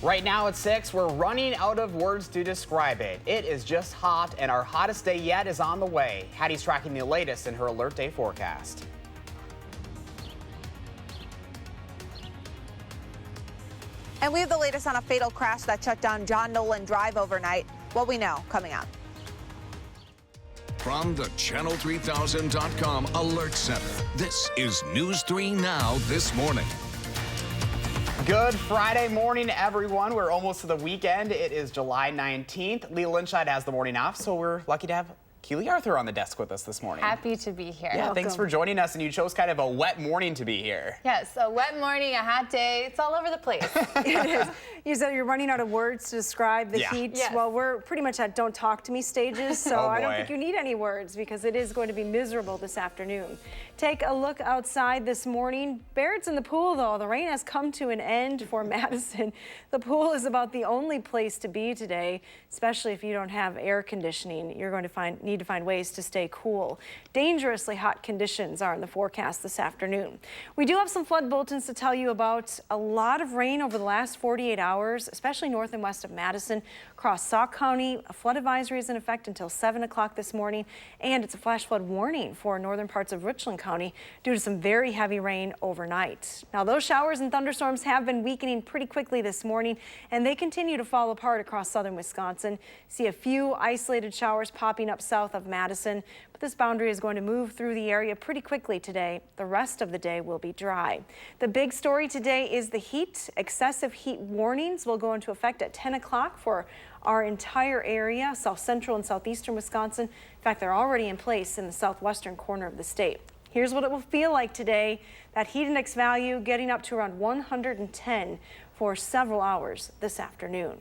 Right now at 6, we're running out of words to describe it. It is just hot, and our hottest day yet is on the way. Hattie's tracking the latest in her Alert Day forecast. And we have the latest on a fatal crash that shut down John Nolan Drive overnight. What we know coming up. From the Channel3000.com Alert Center, this is News 3 Now this morning. Good Friday morning, everyone. We're almost to the weekend. It is July 19th. Lee Lynchide has the morning off, so we're lucky to have Keely Arthur on the desk with us this morning. Happy to be here. Yeah, thanks for joining us, and you chose kind of a wet morning to be here. Yes, a wet morning, a hot day. It's all over the place. It is. You said you're running out of words to describe the heat. Yes. Well, we're pretty much at don't talk to me stages, so I don't think you need any words because it is going to be miserable this afternoon. Take a look outside this morning. Barrett's in the pool, though. The rain has come to an end for Madison. The pool is about the only place to be today, especially if you don't have air conditioning. You're going to need to find ways to stay cool. Dangerously hot conditions are in the forecast this afternoon. We do have some flood bulletins to tell you about. A lot of rain over the last 48 hours, especially north and west of Madison. Across Sauk County, a flood advisory is in effect until 7 o'clock this morning, and it's a flash flood warning for northern parts of Richland County due to some very heavy rain overnight. Now, those showers and thunderstorms have been weakening pretty quickly this morning, and they continue to fall apart across southern Wisconsin. See a few isolated showers popping up south of Madison, but this boundary is going to move through the area pretty quickly today. The rest of the day will be dry. The big story today is the heat. Excessive heat warnings will go into effect at 10 o'clock for our entire area, south central and southeastern Wisconsin. In fact, they're already in place in the southwestern corner of the state. Here's what it will feel like today. That heat index value getting up to around 110 for several hours this afternoon.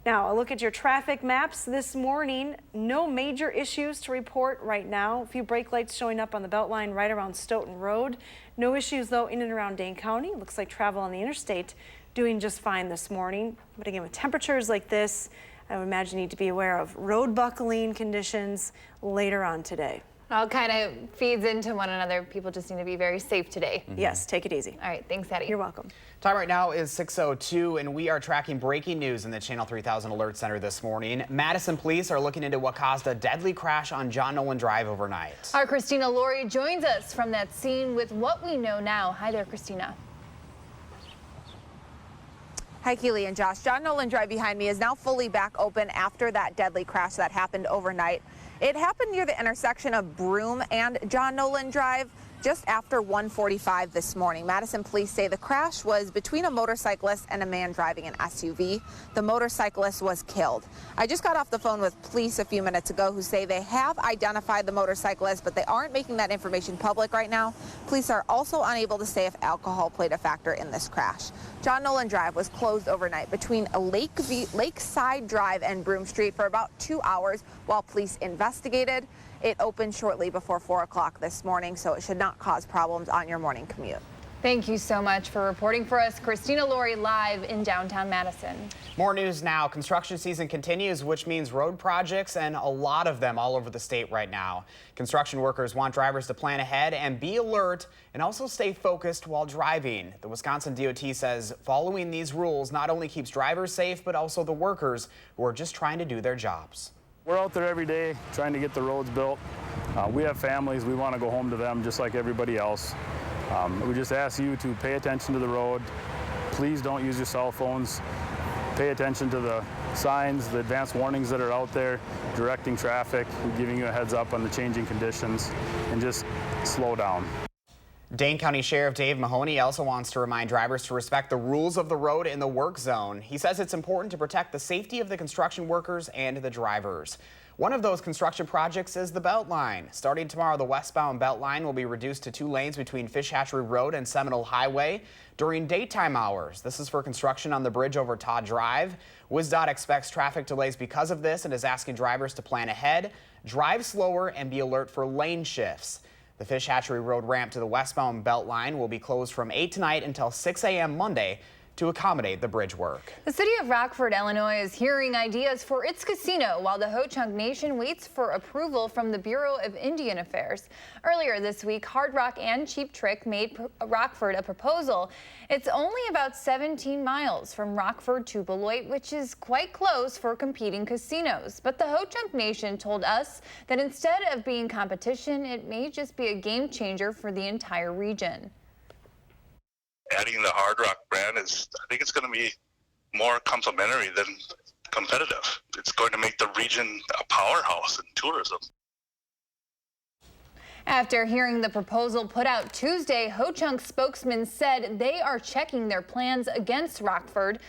Now, a look at your traffic maps this morning. No major issues to report right now. A few brake lights showing up on the Beltline right around Stoughton Road. No issues, though, in and around Dane County. Looks like travel on the interstate doing just fine this morning. But again, with temperatures like this, I would imagine you need to be aware of road buckling conditions later on today. All kind of feeds into one another. People just need to be very safe today. Yes, take it easy. All right, thanks, Hattie. You're welcome. Time right now is 6:02, and we are tracking breaking news in the Channel 3000 Alert Center this morning. Madison police are looking into what caused a deadly crash on John Nolan Drive overnight. Our Christina Laurie joins us from that scene with what we know now. Hi there, Christina. Hi, Keely and Josh. John Nolan Drive behind me is now fully back open after that deadly crash that happened overnight. It happened near the intersection of Broome and John Nolan Drive just after 1:45 this morning. Madison police say the crash was between a motorcyclist and a man driving an SUV. The motorcyclist was killed. I just got off the phone with police a few minutes ago who say they have identified the motorcyclist, but they aren't making that information public right now. Police are also unable to say if alcohol played a factor in this crash. John Nolan Drive was closed overnight between a Lakeside Drive and Broome Street for about 2 hours while police investigated. It opened shortly before 4 o'clock this morning, so it should not cause problems on your morning commute. Thank you so much for reporting for us. Christina Laurie live in downtown Madison. More news now. Construction season continues, which means road projects and a lot of them all over the state right now. Construction workers want drivers to plan ahead and be alert and also stay focused while driving. The Wisconsin DOT says following these rules not only keeps drivers safe, but also the workers who are just trying to do their jobs. We're out there every day trying to get the roads built. We have families. We want to go home to them just like everybody else. We just ask you to pay attention to the road. Please don't use your cell phones. Pay attention to the signs, the advanced warnings that are out there, directing traffic, giving you a heads up on the changing conditions, and just slow down. Dane County Sheriff Dave Mahoney also wants to remind drivers to respect the rules of the road in the work zone. He says it's important to protect the safety of the construction workers and the drivers. One of those construction projects is the Beltline. Starting tomorrow, the westbound Beltline will be reduced to 2 lanes between Fish Hatchery Road and Seminole Highway during daytime hours. This is for construction on the bridge over Todd Drive. WISC-TV expects traffic delays because of this and is asking drivers to plan ahead, drive slower, and be alert for lane shifts. The Fish Hatchery Road ramp to the westbound Beltline will be closed from 8 tonight until 6 a.m. Monday. to accommodate the bridge work. The city of Rockford, Illinois is hearing ideas for its casino while the Ho-Chunk Nation waits for approval from the Bureau of Indian Affairs. Earlier this week, Hard Rock and Cheap Trick made Rockford a proposal. It's only about 17 miles from Rockford to Beloit, which is quite close for competing casinos. But the Ho-Chunk Nation told us that instead of being competition, it may just be a game changer for the entire region. Adding the Hard Rock brand I think it's going to be more complementary than competitive. It's going to make the region a powerhouse in tourism. After hearing the proposal put out Tuesday, Ho-Chunk spokesman said they are checking their plans against Rockford.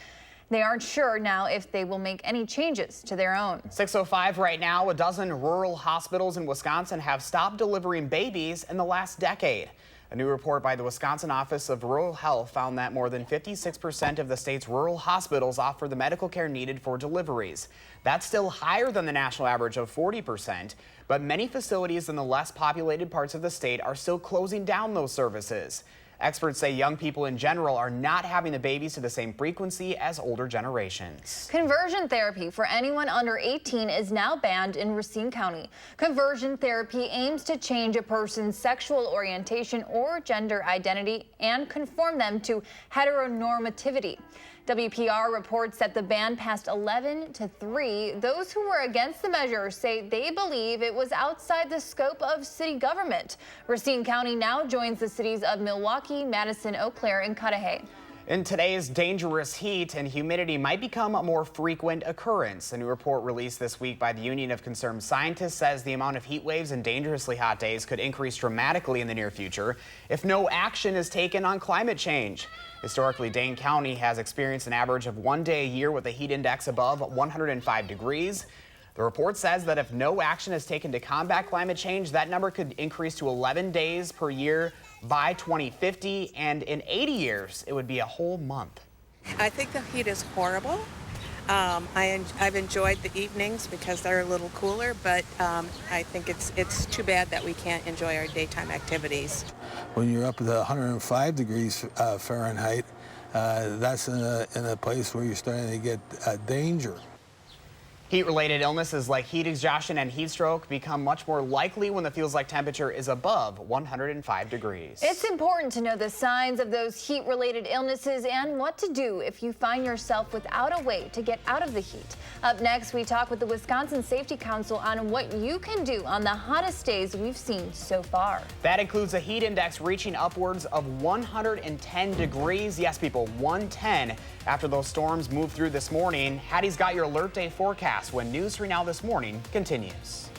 They aren't sure now if they will make any changes to their own. 6:05 right now. A dozen rural hospitals in Wisconsin have stopped delivering babies in the last decade. A new report by the Wisconsin Office of Rural Health found that more than 56% of the state's rural hospitals offer the medical care needed for deliveries. That's still higher than the national average of 40%, but many facilities in the less populated parts of the state are still closing down those services. Experts say young people in general are not having the babies to the same frequency as older generations. Conversion therapy for anyone under 18 is now banned in Racine County. Conversion therapy aims to change a person's sexual orientation or gender identity and conform them to heteronormativity. WPR reports that the ban passed 11-3. Those who were against the measure say they believe it was outside the scope of city government. Racine County now joins the cities of Milwaukee, Madison, Eau Claire, and Cudahy. In today's dangerous heat, and humidity might become a more frequent occurrence. A new report released this week by the Union of Concerned Scientists says the amount of heat waves and dangerously hot days could increase dramatically in the near future if no action is taken on climate change. Historically, Dane County has experienced an average of 1 day a year with a heat index above 105 degrees. The report says that if no action is taken to combat climate change, that number could increase to 11 days per year by 2050, and in 80 years, it would be a whole month. I think the heat is horrible. I've enjoyed the evenings because they're a little cooler, but I think it's too bad that we can't enjoy our daytime activities. When you're up at 105 degrees Fahrenheit, that's in a place where you're starting to get danger. Heat-related illnesses like heat exhaustion and heat stroke become much more likely when the feels-like temperature is above 105 degrees. It's important to know the signs of those heat-related illnesses and what to do if you find yourself without a way to get out of the heat. Up next, we talk with the Wisconsin Safety Council on what you can do on the hottest days we've seen so far. That includes a heat index reaching upwards of 110 degrees. Yes, people, 110 after those storms moved through this morning. Hattie's got your alert day forecast when News 3 Now This Morning continues.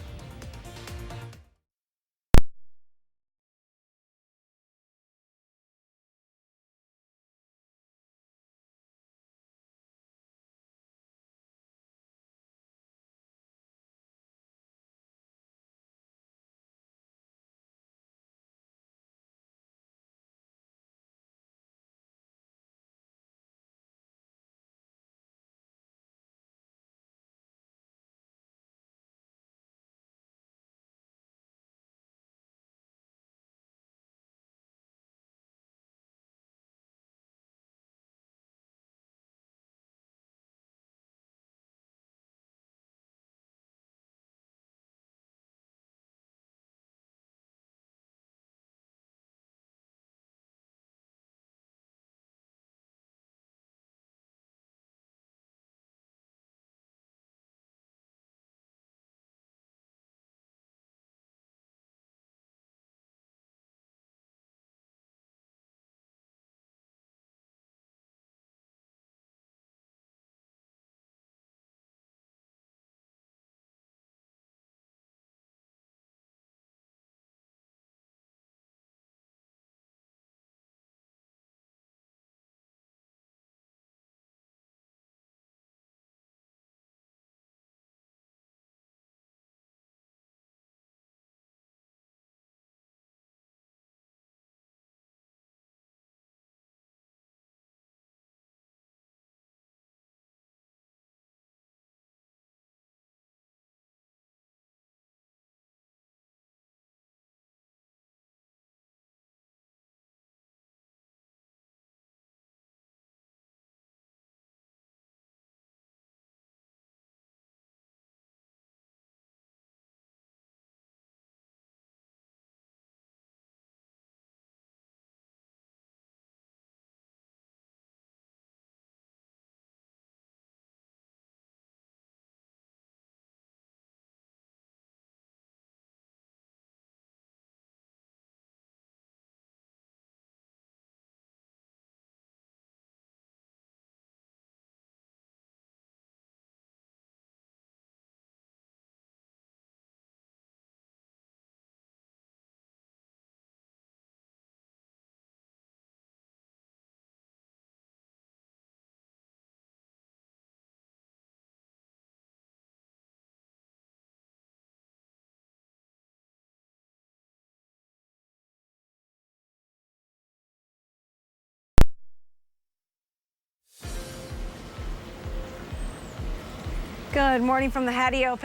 Good morning from the patio.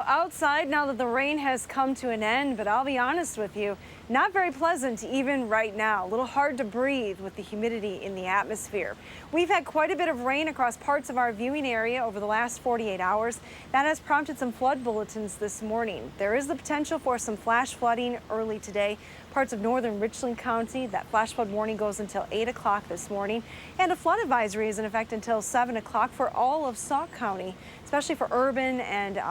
Outside now that the rain has come to an end, but I'll be honest with you, not very pleasant even right now. A little hard to breathe with the humidity in the atmosphere. We've had quite a bit of rain across parts of our viewing area over the last 48 hours. That has prompted some flood bulletins this morning. There is the potential for some flash flooding early today. Parts of northern Richland County, that flash flood warning goes until 8 o'clock this morning. And a flood advisory is in effect until 7 o'clock for all of Sauk County, especially for urban and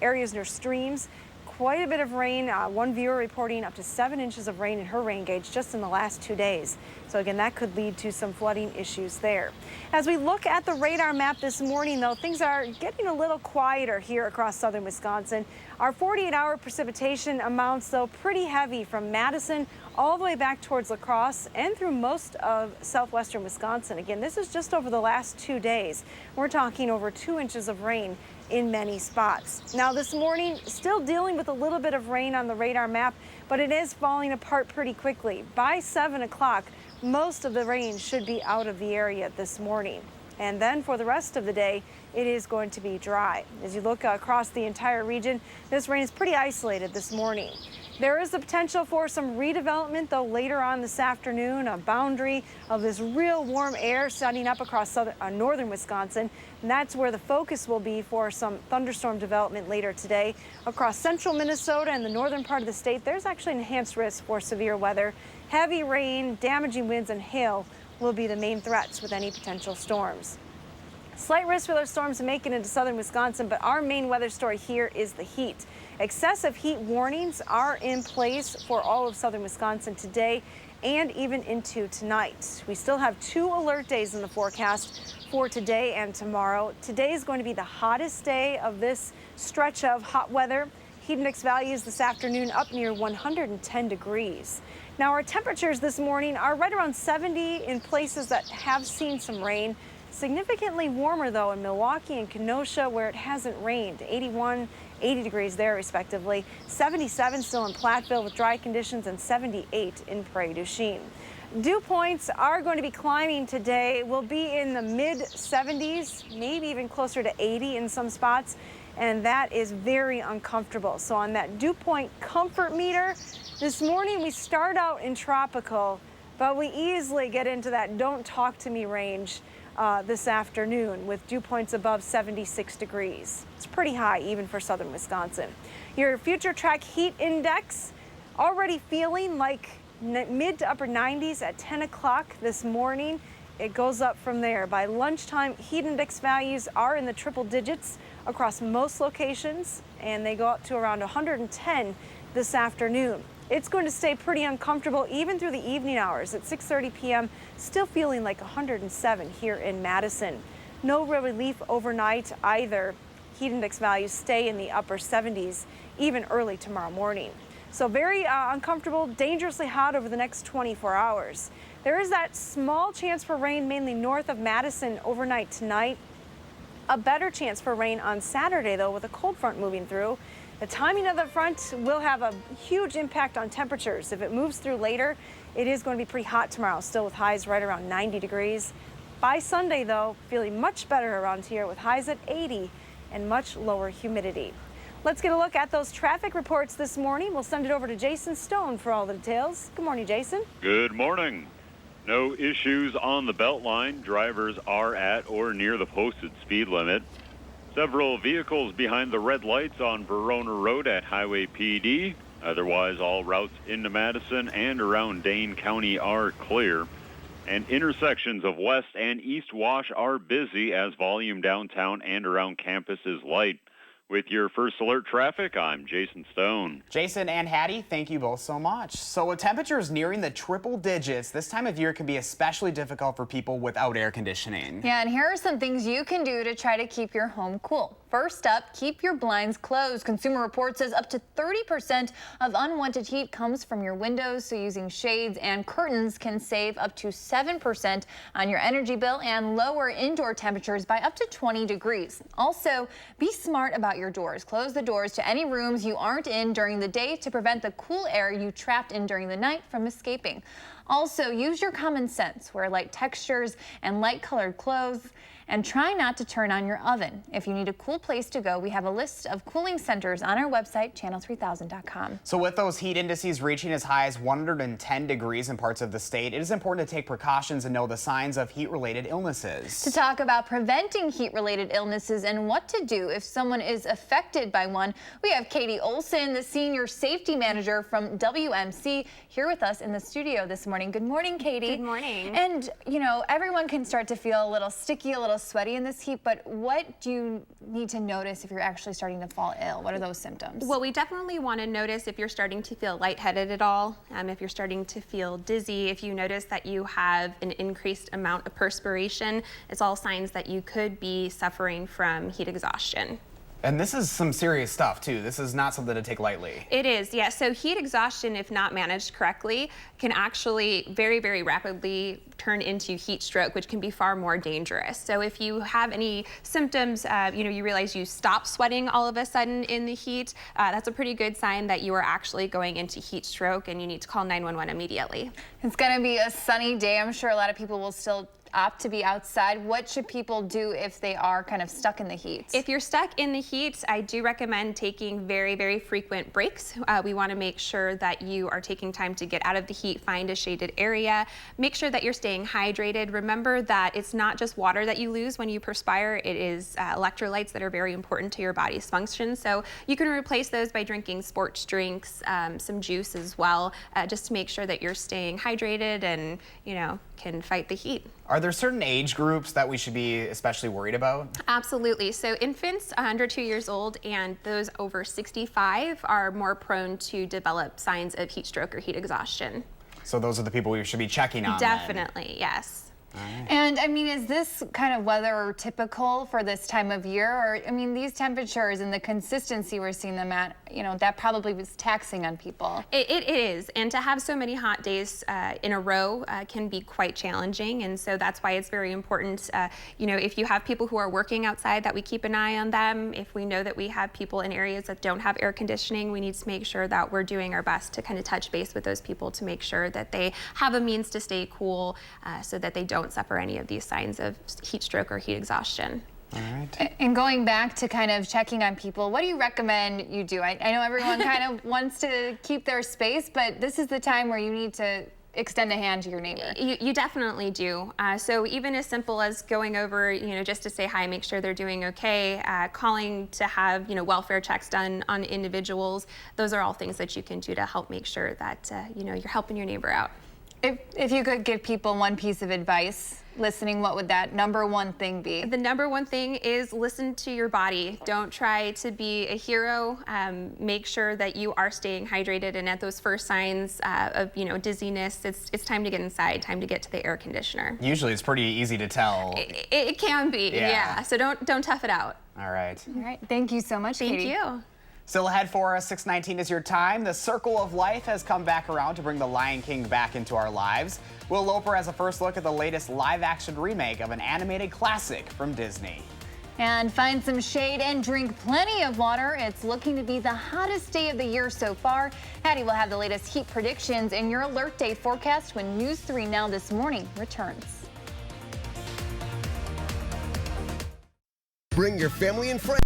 areas near streams. Quite a bit of rain. One viewer reporting up to 7 inches of rain in her rain gauge just in the last 2 days. So again, that could lead to some flooding issues there. As we look at the radar map this morning, though, things are getting a little quieter here across southern Wisconsin. Our 48-hour precipitation amounts, though, pretty heavy from Madison all the way back towards La Crosse and through most of southwestern Wisconsin. Again, this is just over the last 2 days. We're talking over 2 inches of rain in many spots. Now this morning, still dealing with a little bit of rain on the radar map, but it is falling apart pretty quickly. By 7 o'clock, most of the rain should be out of the area this morning. And then for the rest of the day, it is going to be dry. As you look across the entire region, this rain is pretty isolated this morning. There is the potential for some redevelopment, though, later on this afternoon, a boundary of this real warm air setting up across northern Wisconsin. And that's where the focus will be for some thunderstorm development later today. Across central Minnesota and the northern part of the state, there's actually an enhanced risk for severe weather. Heavy rain, damaging winds, and hail will be the main threats with any potential storms. Slight risk for those storms to make it into southern Wisconsin, but our main weather story here is the heat. Excessive heat warnings are in place for all of southern Wisconsin today and even into tonight. We still have 2 alert days in the forecast for today and tomorrow. Today is going to be the hottest day of this stretch of hot weather. Heat index values this afternoon up near 110 degrees. Now our temperatures this morning are right around 70 in places that have seen some rain. Significantly warmer, though, in Milwaukee and Kenosha, where it hasn't rained. 81, 80 degrees there, respectively. 77 still in Platteville with dry conditions, and 78 in Prairie du Chien. Dew points are going to be climbing today. We'll be in the mid-70s, maybe even closer to 80 in some spots, and that is very uncomfortable. So on that dew point comfort meter, this morning we start out in tropical, but we easily get into that don't talk to me range this afternoon with dew points above 76 degrees. It's pretty high even for southern Wisconsin. Your future track heat index already feeling like mid to upper 90s at 10 o'clock this morning. It goes up from there. By lunchtime, heat index values are in the triple digits across most locations, and they go up to around 110 this afternoon. It's going to stay pretty uncomfortable even through the evening hours. At 6:30 p.m., still feeling like 107 here in Madison. No real relief overnight either. Heat index values stay in the upper 70s even early tomorrow morning. So very uncomfortable, dangerously hot over the next 24 hours. There is that small chance for rain mainly north of Madison overnight tonight. A better chance for rain on Saturday, though, with a cold front moving through. The timing of the front will have a huge impact on temperatures. If it moves through later, it is going to be pretty hot tomorrow, still with highs right around 90 degrees. By Sunday, though, feeling much better around here with highs at 80 and much lower humidity. Let's get a look at those traffic reports this morning. We'll send it over to Jason Stone for all the details. Good morning, Jason. Good morning. No issues on the Beltline. Drivers are at or near the posted speed limit. Several vehicles behind the red lights on Verona Road at Highway PD. Otherwise, all routes into Madison and around Dane County are clear. And intersections of West and East Wash are busy as volume downtown and around campus is light. With your First Alert traffic, I'm Jason Stone. Jason and Hattie, thank you both so much. So with temperatures nearing the triple digits, this time of year can be especially difficult for people without air conditioning. Yeah, and here are some things you can do to try to keep your home cool. First up, keep your blinds closed. Consumer Reports says up to 30% of unwanted heat comes from your windows, so using shades and curtains can save up to 7% on your energy bill and lower indoor temperatures by up to 20 degrees. Also, be smart about your doors. Close the doors to any rooms you aren't in during the day to prevent the cool air you trapped in during the night from escaping. Also, use your common sense. Wear light textures and light colored clothes. And try not to turn on your oven. If you need a cool place to go, we have a list of cooling centers on our website, channel3000.com. So with those heat indices reaching as high as 110 degrees in parts of the state, it is important to take precautions and know the signs of heat-related illnesses. To talk about preventing heat-related illnesses and what to do if someone is affected by one, we have Katie Olson, the Senior Safety Manager from WMC, here with us in the studio this morning. Good morning, Katie. Good morning. And, you know, everyone can start to feel a little sticky, a little sweaty in this heat, but what do you need to notice if you're actually starting to fall ill? What are those symptoms? Well, we definitely want to notice if you're starting to feel lightheaded at all, if you're starting to feel dizzy, if you notice that you have an increased amount of perspiration. It's all signs that you could be suffering from heat exhaustion. And this is some serious stuff too. This is not something to take lightly. It is, yes. So heat exhaustion, if not managed correctly, can actually very, very rapidly turn into heat stroke, which can be far more dangerous. So if you have any symptoms, you realize you stop sweating all of a sudden in the heat, that's a pretty good sign that you are actually going into heat stroke and you need to call 911 immediately. It's going to be a sunny day. I'm sure a lot of people will still opt to be outside. What should people do if they are kind of stuck in the heat? If you're stuck in the heat, I do recommend taking very, very frequent breaks. We want to make sure that you are taking time to get out of the heat, find a shaded area, make sure that you're staying hydrated. Remember that it's not just water that you lose when you perspire, it is electrolytes that are very important to your body's function. So you can replace those by drinking sports drinks, some juice as well, just to make sure that you're staying hydrated and, can fight the heat. Are there certain age groups that we should be especially worried about? Absolutely. So infants under 2 years old and those over 65 are more prone to develop signs of heat stroke or heat exhaustion. So those are the people we should be checking on. Definitely, yes. Right. And I mean, is this kind of weather typical for this time of year? Or, I mean, these temperatures and the consistency we're seeing them at, that probably was taxing on people. It is. And to have so many hot days in a row can be quite challenging. And so that's why it's very important, if you have people who are working outside, that we keep an eye on them. If we know that we have people in areas that don't have air conditioning, we need to make sure that we're doing our best to kind of touch base with those people to make sure that they have a means to stay cool so that they don't suffer any of these signs of heat stroke or heat exhaustion. All right. And going back to kind of checking on people, what do you recommend you do? I know everyone kind of wants to keep their space, but this is the time where you need to extend a hand to your neighbor. You definitely do. So even as simple as going over, just to say hi, make sure they're doing okay, calling to have, welfare checks done on individuals, those are all things that you can do to help make sure that, you're helping your neighbor out. If you could give people one piece of advice listening, what would that number one thing be? The number one thing is listen to your body. Don't try to be a hero. Make sure that you are staying hydrated, and at those first signs of dizziness, it's time to get inside, time to get to the air conditioner. Usually it's pretty easy to tell. It can be, yeah. So don't tough it out. All right. All right. Thank you so much, Katie. Thank you. Still ahead for us, 6:19 is your time. The Circle of Life has come back around to bring the Lion King back into our lives. Will Loper has a first look at the latest live-action remake of an animated classic from Disney. And find some shade and drink plenty of water. It's looking to be the hottest day of the year so far. Hattie will have the latest heat predictions in your alert day forecast when News 3 Now This Morning returns. Bring your family and friends.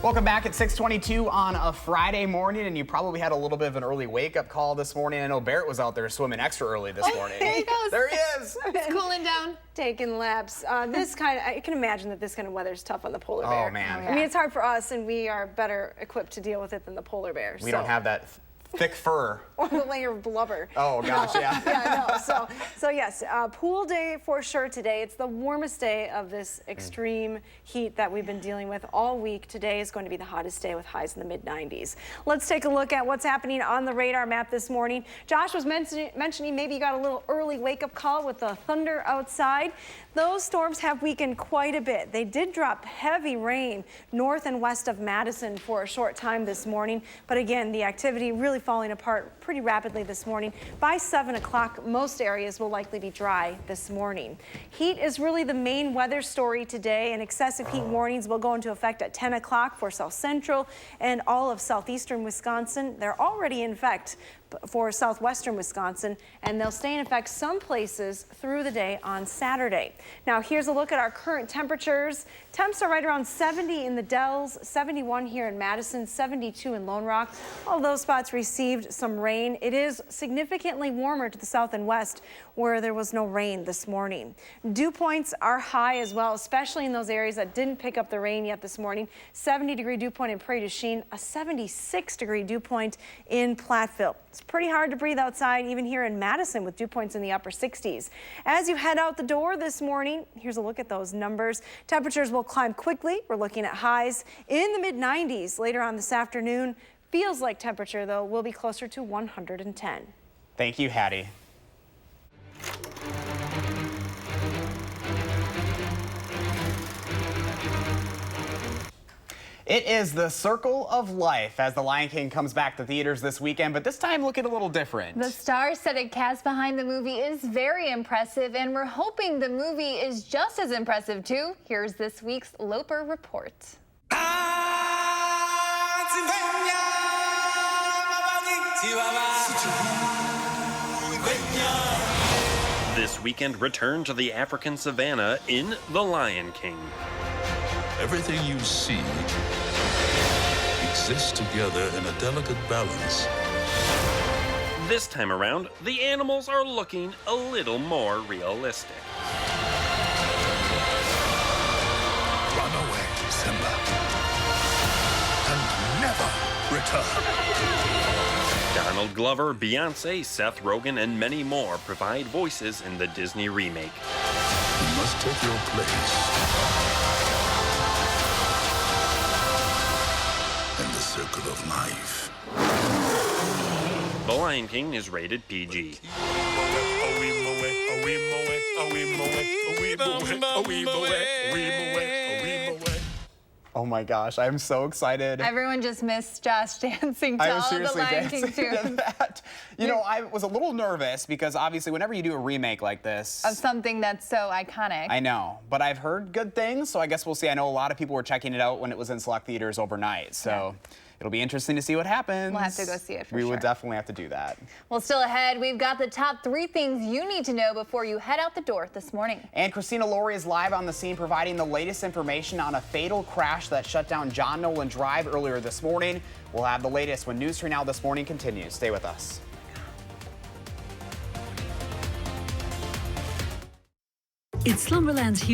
Welcome back at 6:22 on a Friday morning, and you probably had a little bit of an early wake-up call this morning. I know Barrett was out there swimming extra early this morning. There he goes. There he is. It's cooling down. Taking laps. I can imagine that this kind of weather is tough on the polar bear. Oh, man. I mean, it's hard for us, and we are better equipped to deal with it than the polar bear. We don't have that thick fur. Or the layer of blubber. Oh, gosh, yeah. Yeah, no. So yes, pool day for sure today. It's the warmest day of this extreme heat that we've been dealing with all week. Today is going to be the hottest day with highs in the mid-90s. Let's take a look at what's happening on the radar map this morning. Josh was mentioning maybe you got a little early wake-up call with the thunder outside. Those storms have weakened quite a bit. They did drop heavy rain north and west of Madison for a short time this morning. But again, the activity really falling apart pretty rapidly this morning. By 7 o'clock, most areas will likely be dry this morning. Heat is really the main weather story today, and excessive heat warnings will go into effect at 10 o'clock for South Central and all of southeastern Wisconsin. They're already in effect for southwestern Wisconsin, and they'll stay in effect some places through the day on Saturday. Now, here's a look at our current temperatures. Temps are right around 70 in the Dells, 71 here in Madison, 72 in Lone Rock. All those spots received some rain. It is significantly warmer to the south and west where there was no rain this morning. Dew points are high as well, especially in those areas that didn't pick up the rain yet this morning. 70-degree dew point in Prairie du Chien, a 76-degree dew point in Platteville. It's pretty hard to breathe outside, even here in Madison, with dew points in the upper 60s. As you head out the door this morning, here's a look at those numbers. Temperatures will climb quickly. We're looking at highs in the mid-90s later on this afternoon. Feels like temperature, though, will be closer to 110. Thank you, Hattie. It is the circle of life as The Lion King comes back to theaters this weekend, but this time looking a little different. The star-studded cast behind the movie is very impressive, and we're hoping the movie is just as impressive too. Here's this week's Loper Report. This weekend, return to the African savannah in The Lion King. Everything you see exists together in a delicate balance. This time around, the animals are looking a little more realistic. Run away, Simba, and never return. Donald Glover, Beyoncé, Seth Rogen, and many more provide voices in the Disney remake. You must take your place in the circle of life. The Lion King is rated PG. Oh my gosh, I'm so excited. Everyone just missed Josh dancing to all of The Lion King too. You know, I was a little nervous because obviously whenever you do a remake like this of something that's so iconic. I know, but I've heard good things, so I guess we'll see. I know a lot of people were checking it out when it was in select theaters overnight, so it'll be interesting to see what happens. We'll have to go see it for sure. We would definitely have to do that. Well, still ahead, we've got the top 3 things you need to know before you head out the door this morning. And Christina Laurie is live on the scene providing the latest information on a fatal crash that shut down John Nolan Drive earlier this morning. We'll have the latest when News 3 Now This Morning continues. Stay with us. It's Slumberland's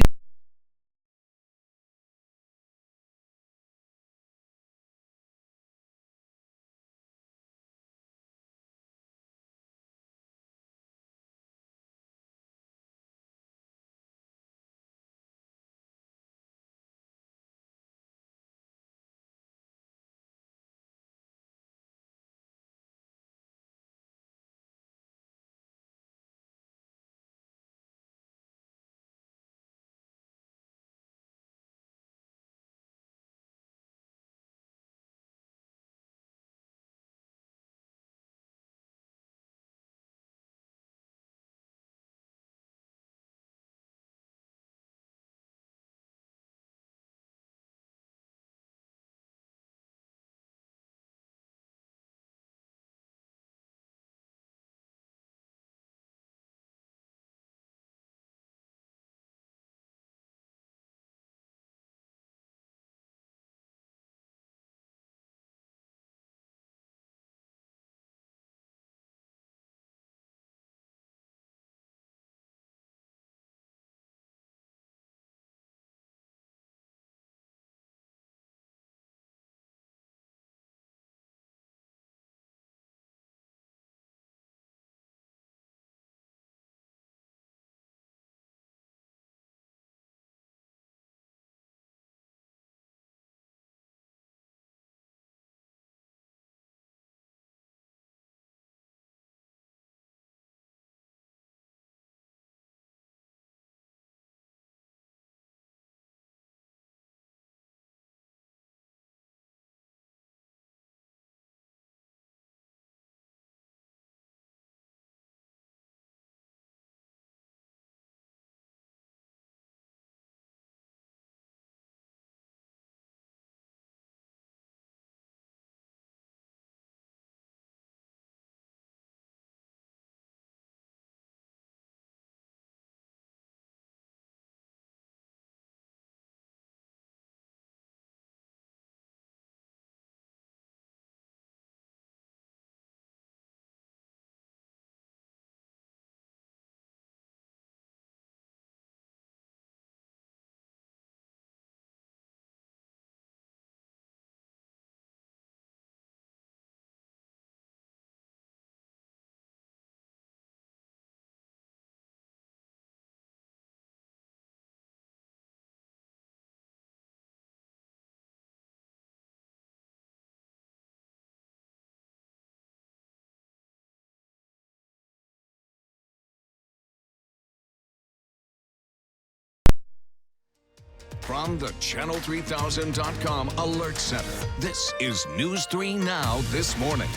from the Channel3000.com Alert Center, this is News 3 Now This Morning.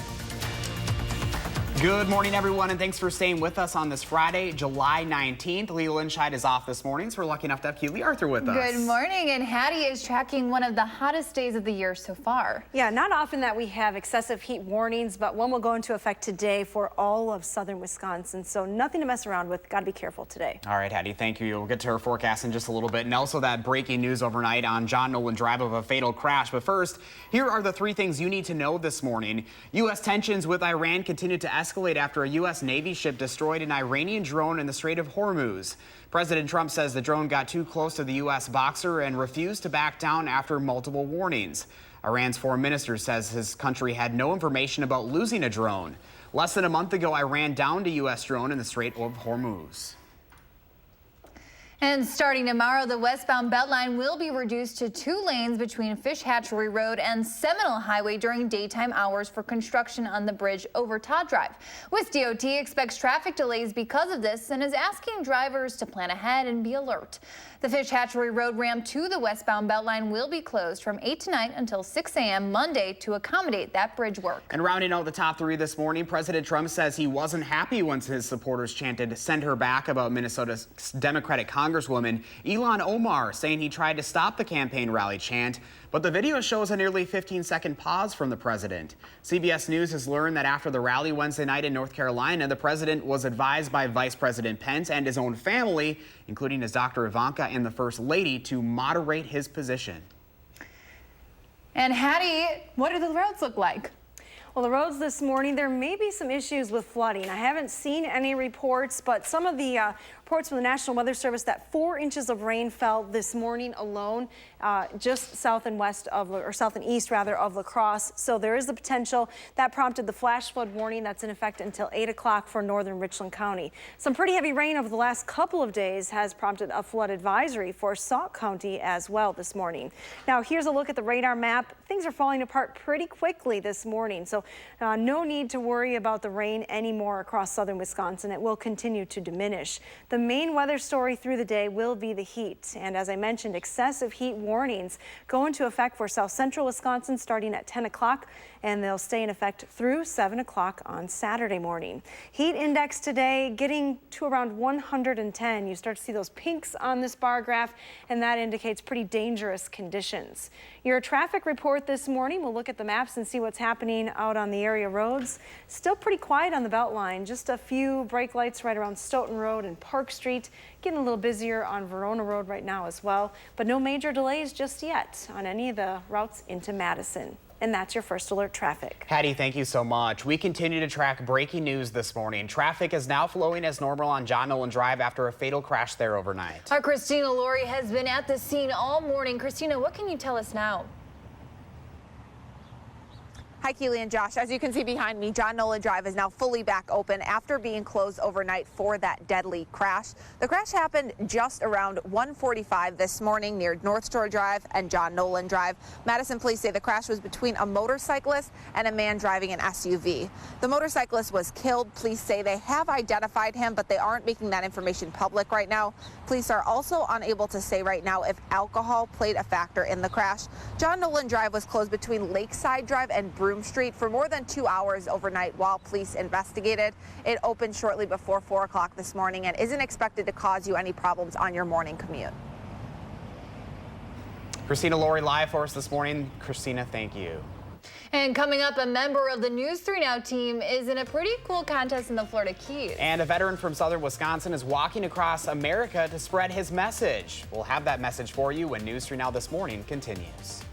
Good morning, everyone, and thanks for staying with us on this Friday, July 19th. Lee Linscheid is off this morning, so we're lucky enough to have Keely Arthur with us. Good morning, and Hattie is tracking one of the hottest days of the year so far. Yeah, not often that we have excessive heat warnings, but one will go into effect today for all of southern Wisconsin, so nothing to mess around with. Got to be careful today. All right, Hattie, thank you. We'll get to her forecast in just a little bit, and also that breaking news overnight on John Nolan Drive of a fatal crash. But first, here are the three things you need to know this morning. U.S. tensions with Iran continue to escalate after a U.S. Navy ship destroyed an Iranian drone in the Strait of Hormuz. President Trump says the drone got too close to the U.S. boxer and refused to back down after multiple warnings. Iran's foreign minister says his country had no information about losing a drone. Less than a month ago, Iran downed a U.S. drone in the Strait of Hormuz. And starting tomorrow, the westbound Beltline will be reduced to 2 lanes between Fish Hatchery Road and Seminole Highway during daytime hours for construction on the bridge over Todd Drive. WISC-DOT expects traffic delays because of this and is asking drivers to plan ahead and be alert. The Fish Hatchery Road ramp to the westbound Beltline will be closed from 8 tonight until 6 a.m. Monday to accommodate that bridge work. And rounding out the top 3 this morning, President Trump says he wasn't happy once his supporters chanted "Send her back" about Minnesota's Democratic Congresswoman Ilhan Omar, saying he tried to stop the campaign rally chant. But the video shows a nearly 15-second pause from the president. CBS News has learned that after the rally Wednesday night in North Carolina, the president was advised by Vice President Pence and his own family, including his daughter Ivanka and the First Lady, to moderate his position. And Hattie, what do the roads look like? Well, the roads this morning, there may be some issues with flooding. I haven't seen any reports, but some of the reports from the National Weather Service that 4 inches of rain fell this morning alone, just south and west of, or south and east rather, of La Crosse. So there is the potential that prompted the flash flood warning that's in effect until 8 o'clock for northern Richland County. Some pretty heavy rain over the last couple of days has prompted a flood advisory for Sauk County as well this morning. Now here's a look at the radar map. Things are falling apart pretty quickly this morning, so no need to worry about the rain anymore across southern Wisconsin. It will continue to diminish. The main weather story through the day will be the heat. And as I mentioned, excessive heat warnings go into effect for south central Wisconsin starting at 10 o'clock, and they'll stay in effect through 7 o'clock on Saturday morning. Heat index today getting to around 110. You start to see those pinks on this bar graph, and that indicates pretty dangerous conditions. Your traffic report this morning, we'll look at the maps and see what's happening out on the area roads. Still pretty quiet on the Beltline. Just a few brake lights right around Stoughton Road and Park Street. Getting a little busier on Verona Road right now as well, but no major delays just yet on any of the routes into Madison. And that's your first alert traffic. Hattie, thank you so much. We continue to track breaking news this morning. Traffic is now flowing as normal on John Nolan Drive after a fatal crash there overnight. Our Christina Laurie has been at the scene all morning. Christina, what can you tell us now? Hi, Keely and Josh. As you can see behind me, John Nolan Drive is now fully back open after being closed overnight for that deadly crash. The crash happened just around 1:45 this morning near North Shore Drive and John Nolan Drive. Madison police say the crash was between a motorcyclist and a man driving an SUV. The motorcyclist was killed. Police say they have identified him, but they aren't making that information public right now. Police are also unable to say right now if alcohol played a factor in the crash. John Nolan Drive was closed between Lakeside Drive and Broom Street for more than 2 hours overnight while police investigated. It opened shortly before 4 o'clock this morning and isn't expected to cause you any problems on your morning commute. Christina Laurie live for us this morning. Christina, thank you. And coming up, a member of the News 3 Now team is in a pretty cool contest in the Florida Keys. And a veteran from southern Wisconsin is walking across America to spread his message. We'll have that message for you when News 3 Now This Morning continues.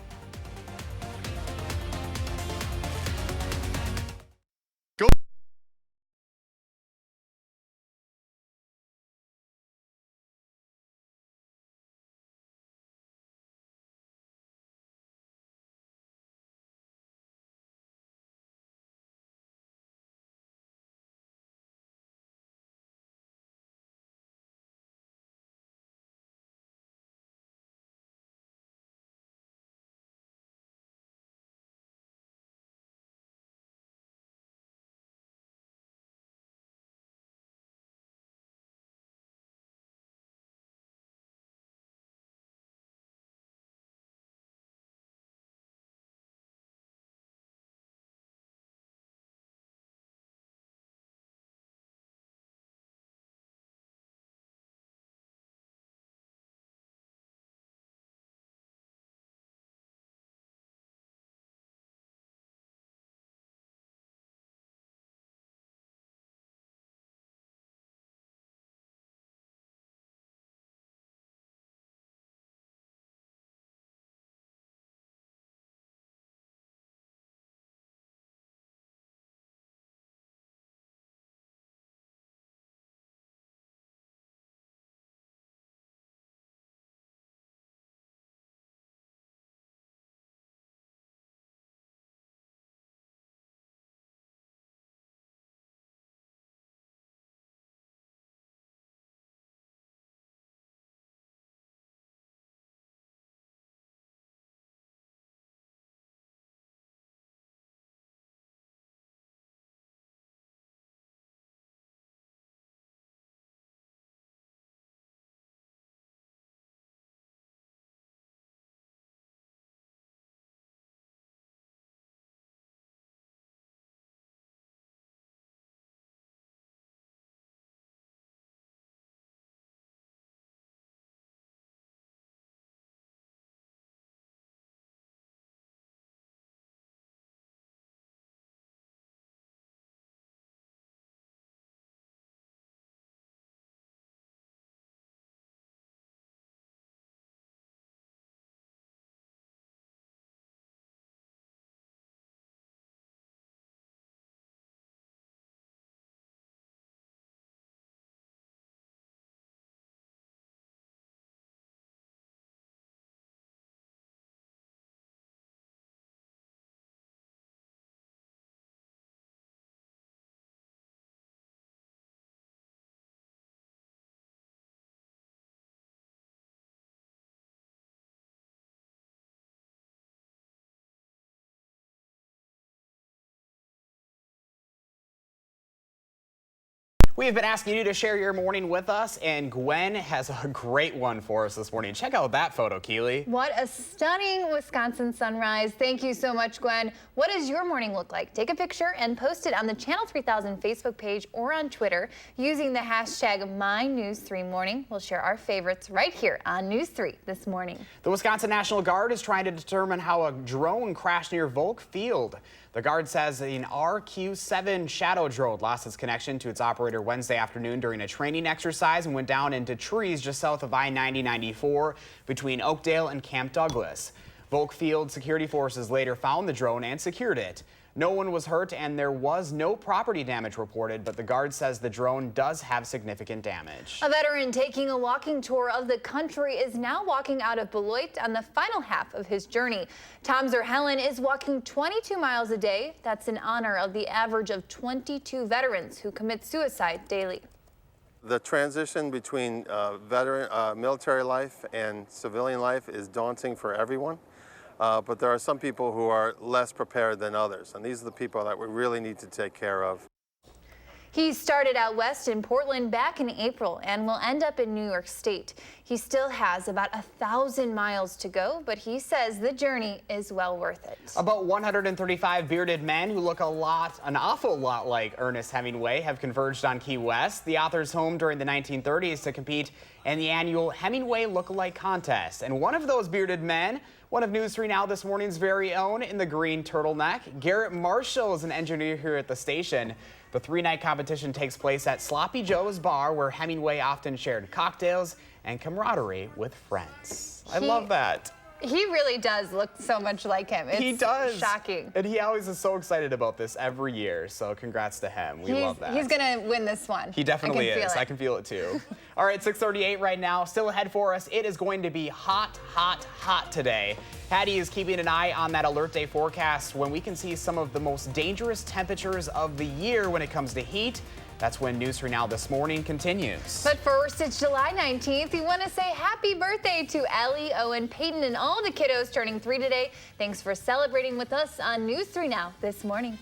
We have been asking you to share your morning with us, and Gwen has a great one for us this morning. Check out that photo, Keely. What a stunning Wisconsin sunrise. Thank you so much, Gwen. What does your morning look like? Take a picture and post it on the Channel 3000 Facebook page or on Twitter using the hashtag MyNews3Morning. We'll share our favorites right here on News 3 this morning. The Wisconsin National Guard is trying to determine how a drone crashed near Volk Field. The Guard says an RQ-7 Shadow drone lost its connection to its operator Wednesday afternoon during a training exercise and went down into trees just south of I-90-94 between Oakdale and Camp Douglas. Volk Field security forces later found the drone and secured it. No one was hurt and there was no property damage reported, but the Guard says the drone does have significant damage. A veteran taking a walking tour of the country is now walking out of Beloit on the final half of his journey. Tom Zerhelen is walking 22 miles a day. That's in honor of the average of 22 veterans who commit suicide daily. The transition between military life and civilian life is daunting for everyone. But there are some people who are less prepared than others, and these are the people that we really need to take care of. He started out west in Portland back in April and will end up in New York State. He still has about 1,000 miles to go, but he says the journey is well worth it. About 135 bearded men who look an awful lot like Ernest Hemingway have converged on Key West, the author's home during the 1930s, to compete in the annual Hemingway Lookalike Contest. And one of those bearded men, one of News 3 Now this morning's very own in the green turtleneck, Garrett Marshall is an engineer here at the station. The three-night competition takes place at Sloppy Joe's Bar, where Hemingway often shared cocktails and camaraderie with friends. I love that. He really does look so much like him. He does. Shocking. And he always is so excited about this every year, so congrats to him. We love that. He's going to win this one. He definitely is. I can feel it too. All right, 6:38 right now. Still ahead for us. It is going to be hot, hot, hot today. Hattie is keeping an eye on that alert day forecast when we can see some of the most dangerous temperatures of the year when it comes to heat. That's when News 3 Now this morning continues. But first, it's July 19th. We want to say happy birthday to Ellie, Owen, Peyton, and all the kiddos turning 3 today. Thanks for celebrating with us on News 3 Now this morning.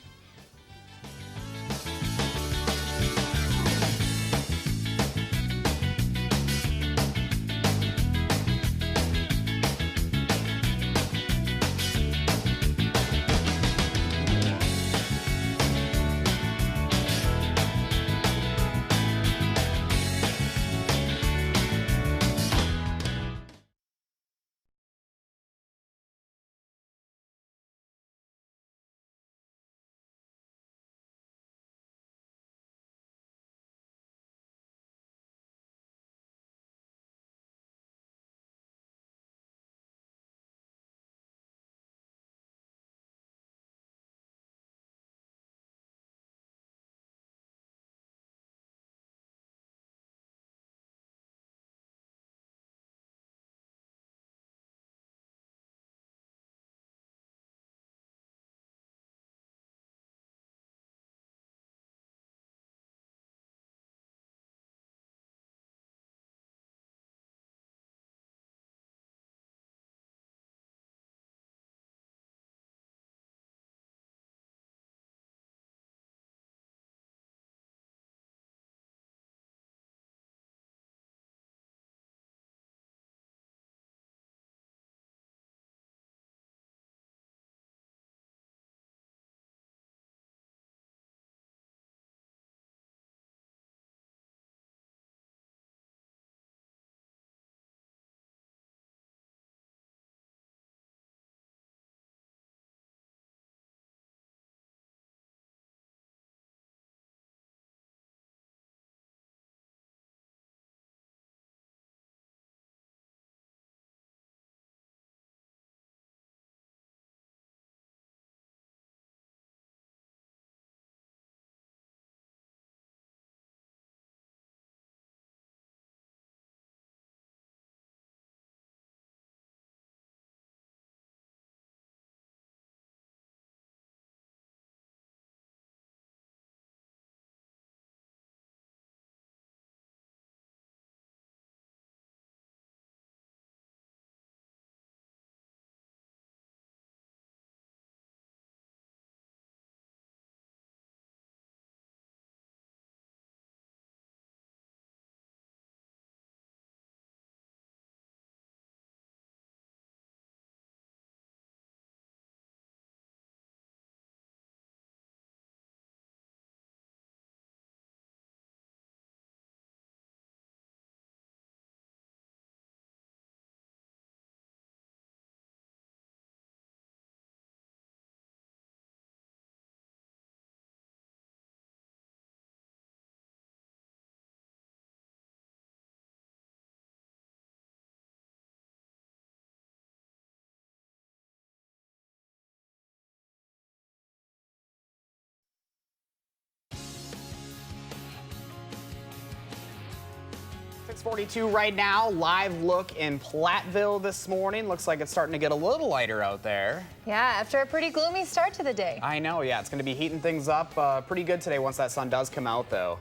6:42 right now. Live look in Platteville this morning. Looks like it's starting to get a little lighter out there. Yeah, after a pretty gloomy start to the day. I know, yeah. It's going to be heating things up pretty good today once that sun does come out, though.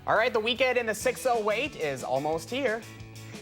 All right, the weekend in the 608 is almost here.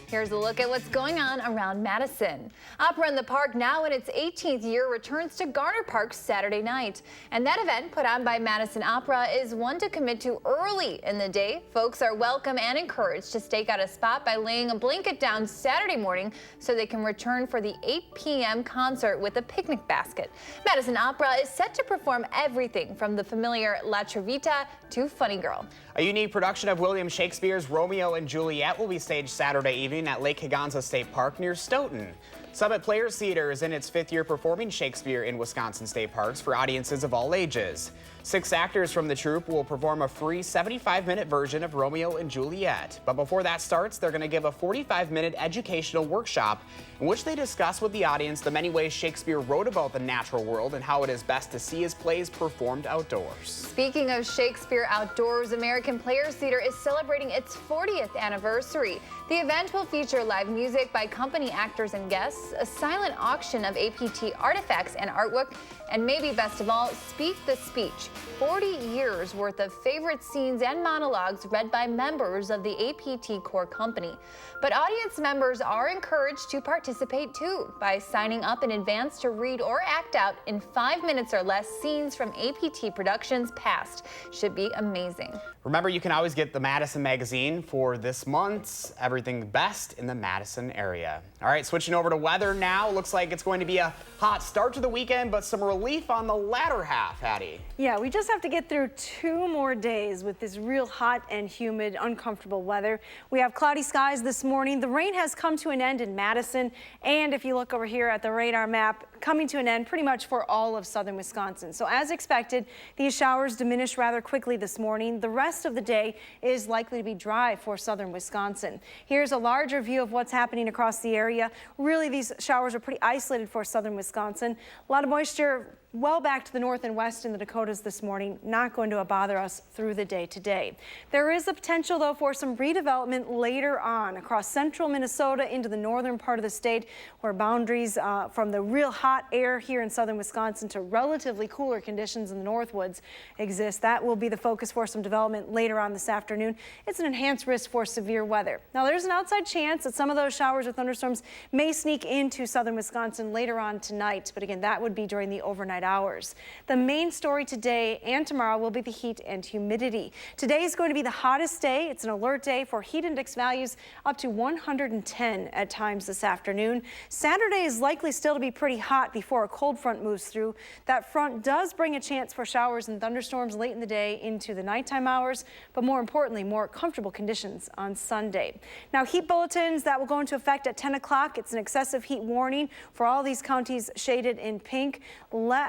Here's a look at what's going on around Madison. Opera in the Park, now in its 18th year, returns to Garner Park Saturday night. And that event, put on by Madison Opera, is one to commit to early in the day. Folks are welcome and encouraged to stake out a spot by laying a blanket down Saturday morning so they can return for the 8 p.m. concert with a picnic basket. Madison Opera is set to perform everything from the familiar La Traviata to Funny Girl. A unique production of William Shakespeare's Romeo and Juliet will be staged Saturday evening at Lake Higanza State Park near Stoughton. Summit Players Theater is in its 5th year performing Shakespeare in Wisconsin state parks for audiences of all ages. 6 actors from the troupe will perform a free 75-minute version of Romeo and Juliet. But before that starts, they're going to give a 45-minute educational workshop in which they discuss with the audience the many ways Shakespeare wrote about the natural world and how it is best to see his plays performed outdoors. Speaking of Shakespeare outdoors, American Players Theater is celebrating its 40th anniversary. The event will feature live music by company actors and guests, a silent auction of APT artifacts and artwork, and maybe best of all, Speak the Speech. 40 years worth of favorite scenes and monologues read by members of the APT core company. But audience members are encouraged to participate too by signing up in advance to read or act out in 5 minutes or less scenes from APT productions past. Should be amazing. Remember, you can always get the Madison magazine for this month's Everything Best in the Madison area. All right, switching over to weather now. Looks like it's going to be a hot start to the weekend, but some relief on the latter half, Hattie. Yeah, we just have to get through 2 more days with this real hot and humid, uncomfortable weather. We have cloudy skies this morning. The rain has come to an end in Madison, and if you look over here at the radar map, coming to an end pretty much for all of southern Wisconsin. So as expected, these showers diminish rather quickly this morning. The rest of the day is likely to be dry for southern Wisconsin. Here's a larger view of what's happening across the area. Really, these showers are pretty isolated for southern Wisconsin. A lot of moisture well back to the north and west in the Dakotas this morning, not going to bother us through the day today. There is a potential, though, for some redevelopment later on across central Minnesota into the northern part of the state, where boundaries from the real hot air here in southern Wisconsin to relatively cooler conditions in the Northwoods exist. That will be the focus for some development later on this afternoon. It's an enhanced risk for severe weather. Now, there's an outside chance that some of those showers or thunderstorms may sneak into southern Wisconsin later on tonight, but again, that would be during the overnight hours. The main story today and tomorrow will be the heat and humidity. Today is going to be the hottest day. It's an alert day for heat index values up to 110 at times this afternoon. Saturday is likely still to be pretty hot before a cold front moves through. That front does bring a chance for showers and thunderstorms late in the day into the nighttime hours, but more importantly, more comfortable conditions on Sunday. Now, heat bulletins that will go into effect at 10 o'clock. It's an excessive heat warning for all these counties shaded in pink.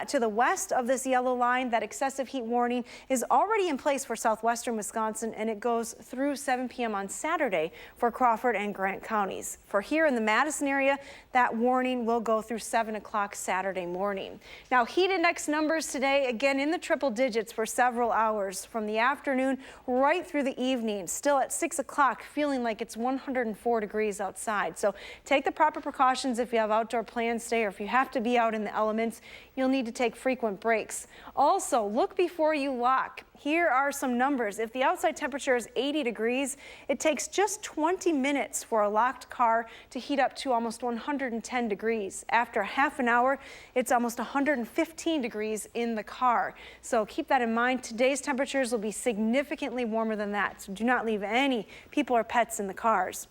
To the west of this yellow line, that excessive heat warning is already in place for southwestern Wisconsin, and it goes through 7 p.m. on Saturday for Crawford and Grant counties. For here in the Madison area, that warning will go through 7 o'clock Saturday morning. Now, heat index numbers today, again in the triple digits for several hours from the afternoon right through the evening. Still at 6 o'clock, feeling like it's 104 degrees outside. So take the proper precautions if you have outdoor plans today, or if you have to be out in the elements, you'll need to take frequent breaks. Also, look before you lock. Here are some numbers. If the outside temperature is 80 degrees, it takes just 20 minutes for a locked car to heat up to almost 110 degrees. After half an hour, it's almost 115 degrees in the car. So keep that in mind. Today's temperatures will be significantly warmer than that. So do not leave any people or pets in the cars.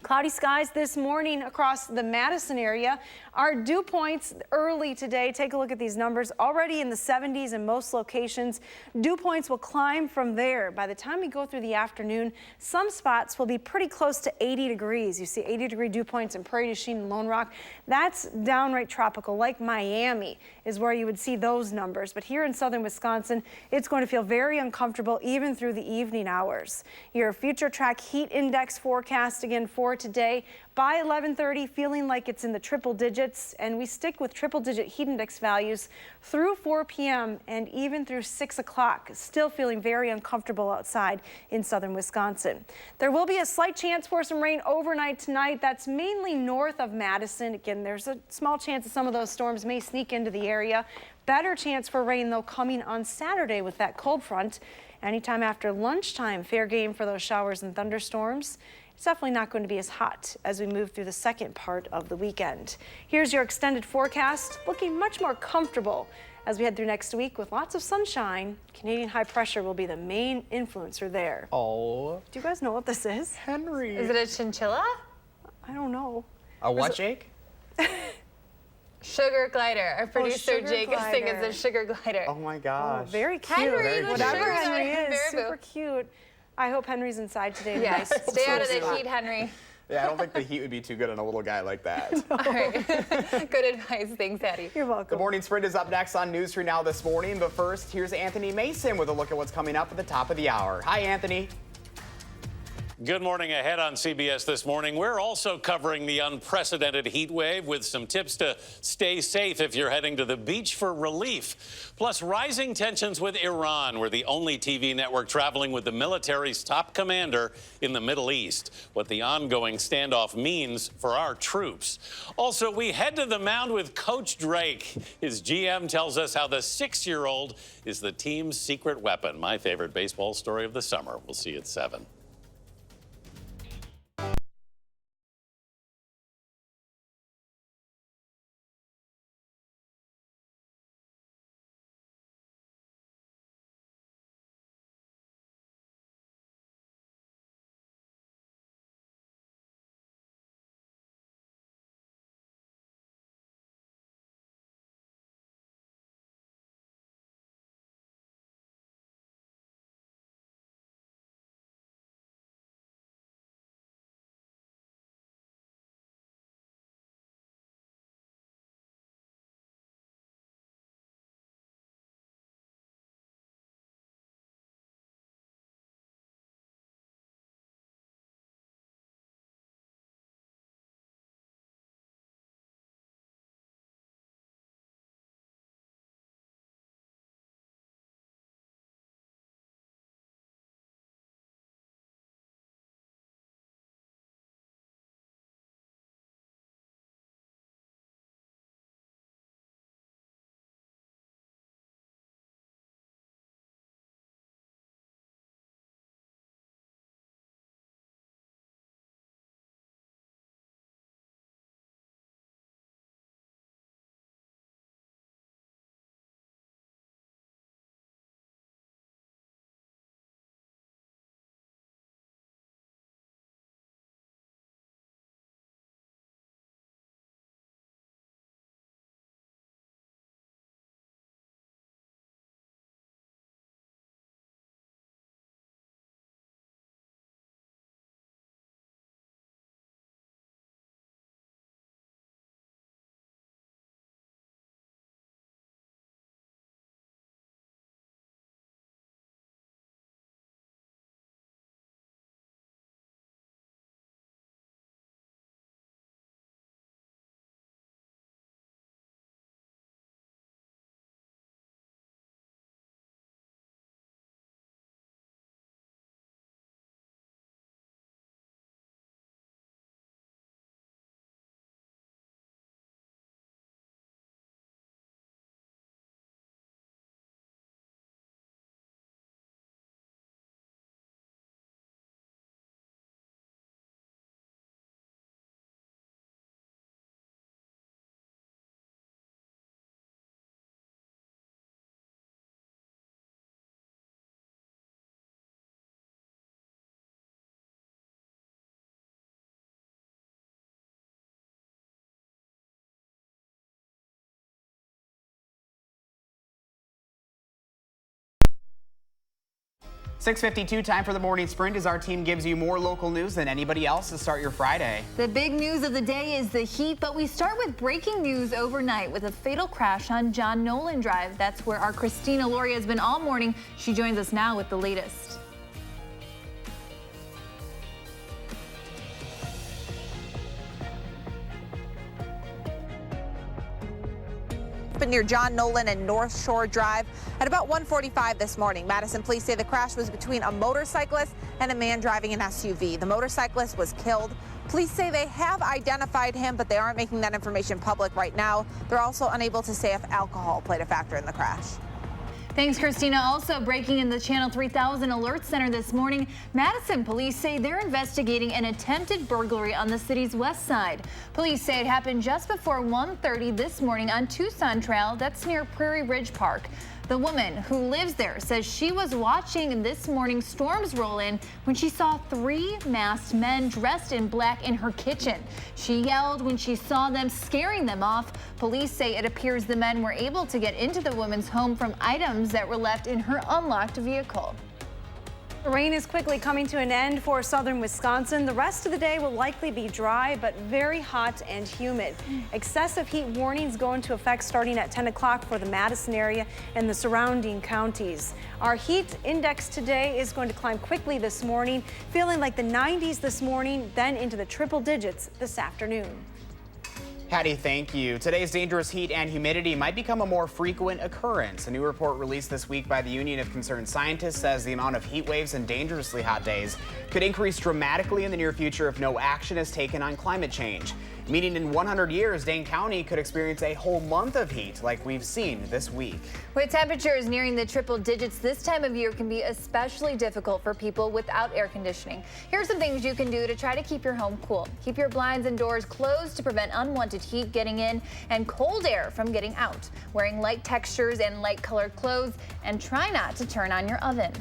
Cloudy skies this morning across the Madison area. Our dew points early today, take a look at these numbers, already in the 70s in most locations. Dew points will climb from there. By the time we go through the afternoon, some spots will be pretty close to 80 degrees. You see 80-degree dew points in Prairie du Chien and Lone Rock. That's downright tropical, like Miami is where you would see those numbers. But here in southern Wisconsin, it's going to feel very uncomfortable even through the evening hours. Your future track heat index forecast again for for today. By 11:30, feeling like it's in the triple digits, and we stick with triple-digit heat index values through 4 p.m. and even through 6 o'clock. Still feeling very uncomfortable outside in southern Wisconsin. There will be a slight chance for some rain overnight tonight. That's mainly north of Madison. Again, there's a small chance that some of those storms may sneak into the area. Better chance for rain, though, coming on Saturday with that cold front. Anytime after lunchtime, fair game for those showers and thunderstorms. It's definitely not going to be as hot as we move through the second part of the weekend. Here's your extended forecast, looking much more comfortable as we head through next week with lots of sunshine. Canadian high pressure will be the main influencer there. Oh. Do you guys know what this is? Henry. Is it a chinchilla? I don't know. A what, Jake? Sugar glider. Our producer Jake is saying it's a sugar glider. Oh my gosh. Oh, very cute. Henry, whatever Henry is, super cute. I hope Henry's inside today. Yes, stay out of the heat, Henry. Yeah, I don't think the heat would be too good on a little guy like that. All right. Good advice. Thanks, Addie. You're welcome. The Morning Sprint is up next on News 3 Now this morning, but first, here's Anthony Mason with a look at what's coming up at the top of the hour. Hi, Anthony. Good morning. Ahead on CBS this morning, we're also covering the unprecedented heat wave with some tips to stay safe if you're heading to the beach for relief. Plus, rising tensions with Iran. We're the only TV network traveling with the military's top commander in the Middle East. What the ongoing standoff means for our troops. Also, we head to the mound with Coach Drake. His GM tells us how the 6-year-old is the team's secret weapon. My favorite baseball story of the summer. We'll see you at 7. .652 time for the Morning Sprint as our team gives you more local news than anybody else to start your Friday. The big news of the day is the heat, but we start with breaking news overnight with a fatal crash on John Nolan Drive. That's where our Christina Lauria has been all morning. She joins us now with the latest. happened near John Nolan and North Shore Drive at about 1:45 this morning. Madison police say the crash was between a motorcyclist and a man driving an SUV. The motorcyclist was killed. Police say they have identified him, but they aren't making that information public right now. They're also unable to say if alcohol played a factor in the crash. Thanks, Christina. Also breaking in the Channel 3000 Alert Center this morning, Madison police say they're investigating an attempted burglary on the city's west side. Police say it happened just before 1:30 this morning on Tucson Trail, that's near Prairie Ridge Park. The woman who lives there says she was watching this morning's storms roll in when she saw 3 masked men dressed in black in her kitchen. She yelled when she saw them, scaring them off. Police say it appears the men were able to get into the woman's home from items that were left in her unlocked vehicle. The rain is quickly coming to an end for southern Wisconsin. The rest of the day will likely be dry, but very hot and humid. Excessive heat warnings go into effect starting at 10 o'clock for the Madison area and the surrounding counties. Our heat index today is going to climb quickly this morning, feeling like the 90s this morning, then into the triple digits this afternoon. Hattie, thank you. Today's dangerous heat and humidity might become a more frequent occurrence. A new report released this week by the Union of Concerned Scientists says the amount of heat waves and dangerously hot days could increase dramatically in the near future if no action is taken on climate change. Meaning in 100 years, Dane County could experience a whole month of heat like we've seen this week. With temperatures nearing the triple digits, this time of year can be especially difficult for people without air conditioning. Here are some things you can do to try to keep your home cool. Keep your blinds and doors closed to prevent unwanted heat getting in and cold air from getting out. Wearing light textures and light colored clothes, and try not to turn on your oven.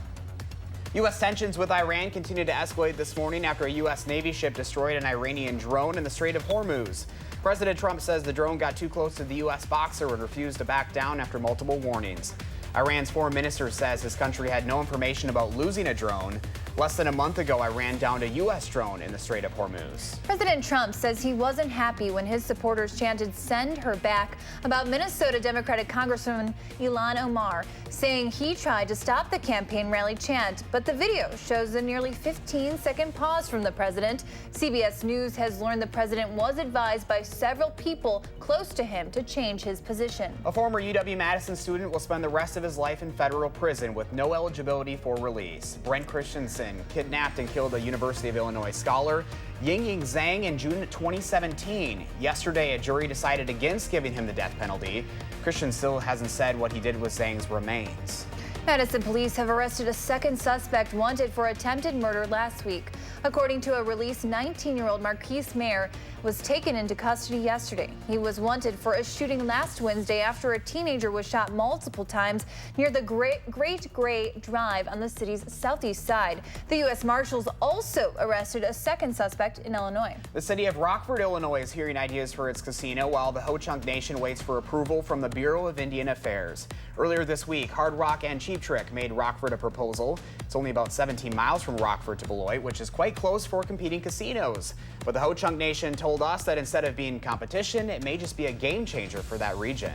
U.S. tensions with Iran continue to escalate this morning after a U.S. Navy ship destroyed an Iranian drone in the Strait of Hormuz. President Trump says the drone got too close to the U.S. boxer and refused to back down after multiple warnings. Iran's foreign minister says his country had no information about losing a drone. Less than a month ago, Iran downed a U.S. drone in the Strait of Hormuz. President Trump says he wasn't happy when his supporters chanted "send her back" about Minnesota Democratic Congresswoman Ilhan Omar, saying he tried to stop the campaign rally chant, but the video shows a nearly 15-second pause from the president. CBS News has learned the president was advised by several people close to him to change his position. A former UW-Madison student will spend the rest of his life in federal prison with no eligibility for release. Brent Christensen kidnapped and killed a University of Illinois scholar, Ying Zhang, in June 2017. Yesterday, a jury decided against giving him the death penalty. Christian still hasn't said what he did with Zhang's remains. Madison police have arrested a second suspect wanted for attempted murder last week. According to a release, 19-year-old Marquise Mayer was taken into custody yesterday. He was wanted for a shooting last Wednesday after a teenager was shot multiple times near the Great Gray Drive on the city's southeast side. The U.S. Marshals also arrested a second suspect in Illinois. The city of Rockford, Illinois is hearing ideas for its casino while the Ho-Chunk Nation waits for approval from the Bureau of Indian Affairs. Earlier this week, Hard Rock and Cheap Trick made Rockford a proposal. It's only about 17 miles from Rockford to Beloit, which is quite close for competing casinos. But the Ho-Chunk Nation told us that instead of being competition, it may just be a game changer for that region.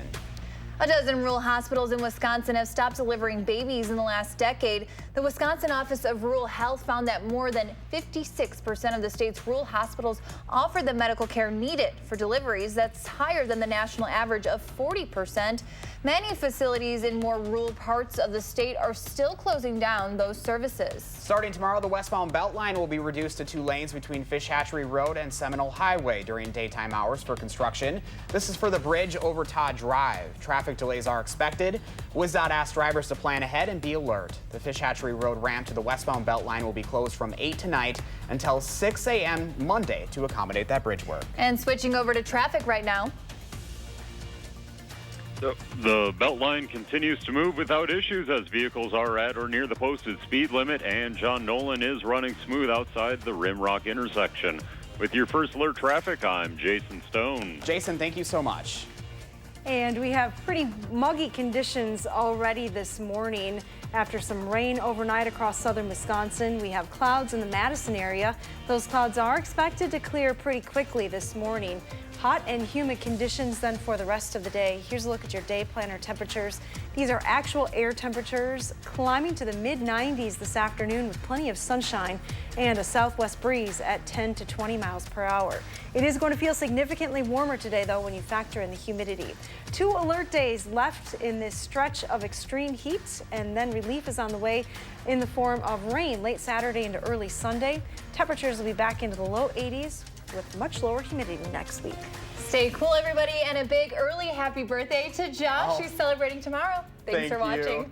A dozen rural hospitals in Wisconsin have stopped delivering babies in the last decade. The Wisconsin Office of Rural Health found that more than 56% of the state's rural hospitals offer the medical care needed for deliveries. That's higher than the national average of 40%. Many facilities in more rural parts of the state are still closing down those services. Starting tomorrow, the westbound Beltline will be reduced to 2 lanes between Fish Hatchery Road and Seminole Highway during daytime hours for construction. This is for the bridge over Todd Drive. Traffic delays are expected. WISC asked drivers to plan ahead and be alert. The Fish Hatchery Road ramp to the westbound Beltline will be closed from 8 tonight until 6 a.m. Monday to accommodate that bridge work. And switching over to traffic right now. The Beltline continues to move without issues as vehicles are at or near the posted speed limit, and John Nolan is running smooth outside the Rimrock intersection. With your first alert traffic, I'm Jason Stone. Jason, thank you so much. And we have pretty muggy conditions already this morning after some rain overnight across southern Wisconsin. We have clouds in the Madison area. Those clouds are expected to clear pretty quickly this morning. Hot and humid conditions then for the rest of the day. Here's a look at your day planner temperatures. These are actual air temperatures climbing to the mid-90s this afternoon with plenty of sunshine and a southwest breeze at 10 to 20 miles per hour. It is going to feel significantly warmer today, though, when you factor in the humidity. 2 alert days left in this stretch of extreme heat, and then relief is on the way in the form of rain late Saturday into early Sunday. Temperatures will be back into the low 80s with much lower humidity next week. Stay cool, everybody, and a big early happy birthday to Josh, who's celebrating tomorrow. Thanks for watching.